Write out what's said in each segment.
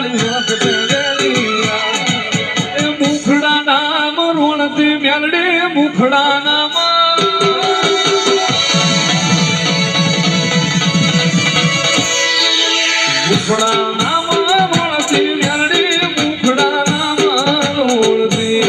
વાળી મુખડા નામ રોણતી મેલડી મુખડા નામ મુખડા નામ રોણતી મેલડી મુખડા નામ રોણતી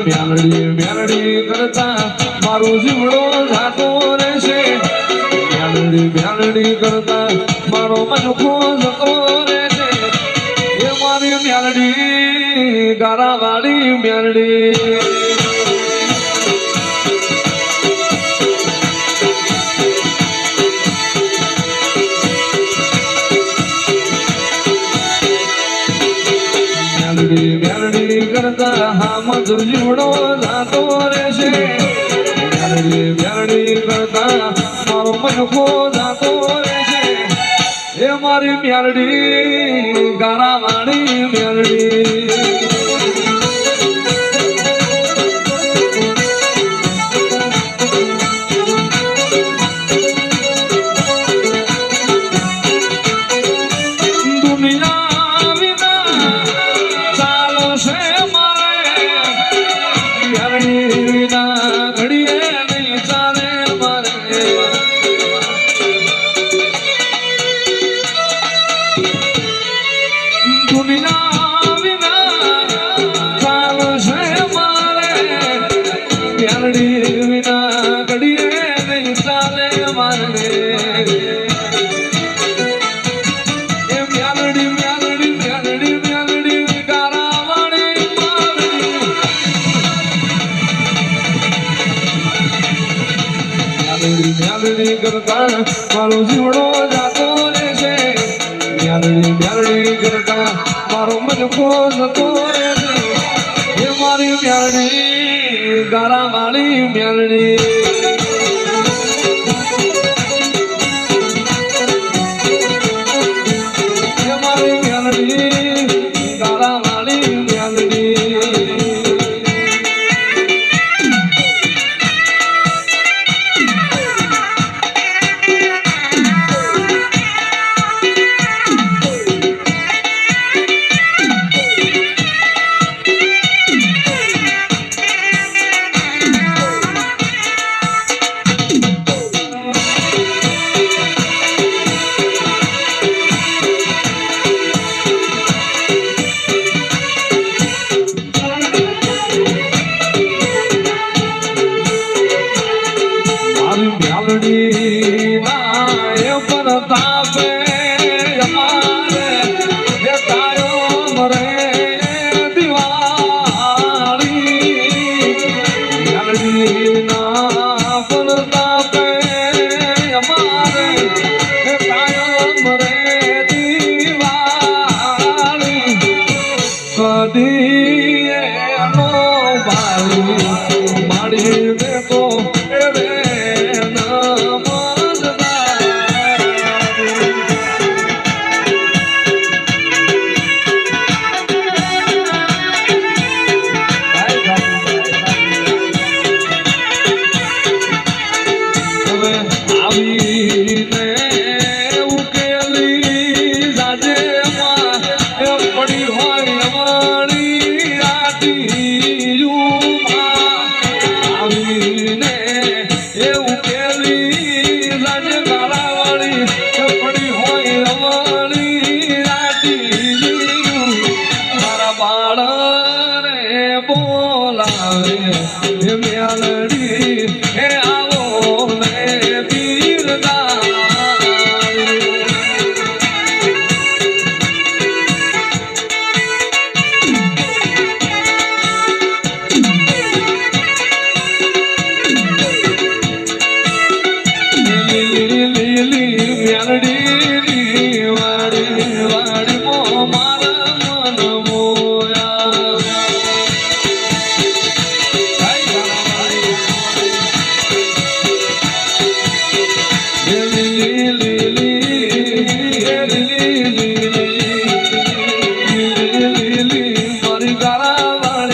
મ્યાલડી મ્યાલડી કરતા મારો જીવડો જાતો રહેશે મ્યાલડી મ્યાલડી કરતા મારો મનખો જતો રહેશે એ મારી મ્યાલડી ગારા વાળી મ્યાલડી મ્યાલડી કરતા હા મજૂર જીવડો જાતો રહેશે મ્યાલડી કરતા મારો મનખો જાતો રહેશે એ મારી મ્યાલડી ગારા વાળી મ્યાલડી મ્યાલડી કરતા મારો જીવડો જાતો રહેશે મ્યાલડી કરતા મારો મનખો જતો રહેશે એ મારી મ્યાલડી ગારા વાળી મ્યાલડી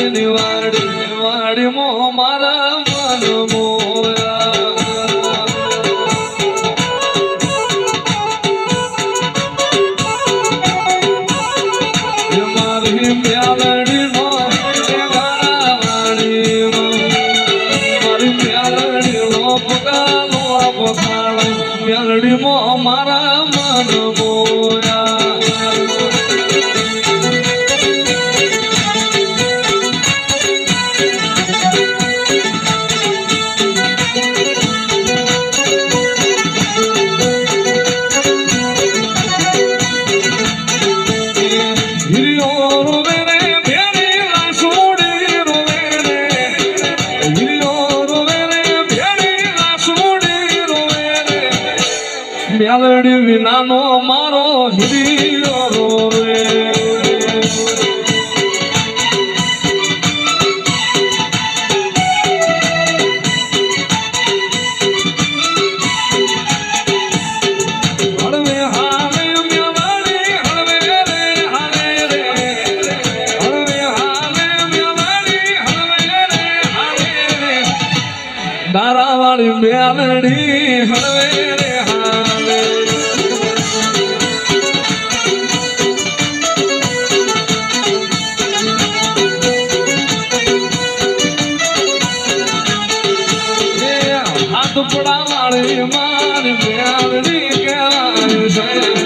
મ્યાલડીની વાડીમાં મારા મન મોયા મારી મ્યાલડીનો મારી મ્યાલડીનો પગાલો મ્યાલડીમાં મારા મન મોયા મ્યાલડી વિનાનો મારો હિરિયો રોવે હળવે હાલે મ્યાલડી હળવે રે હાલે રે હળવે હાલે મ્યાલડી હળવે રે હાલે રે દારાવાળી મ્યાલડી હળવે રે ટુકડા વાળી મારી મ્યાલડી કહેવાય છે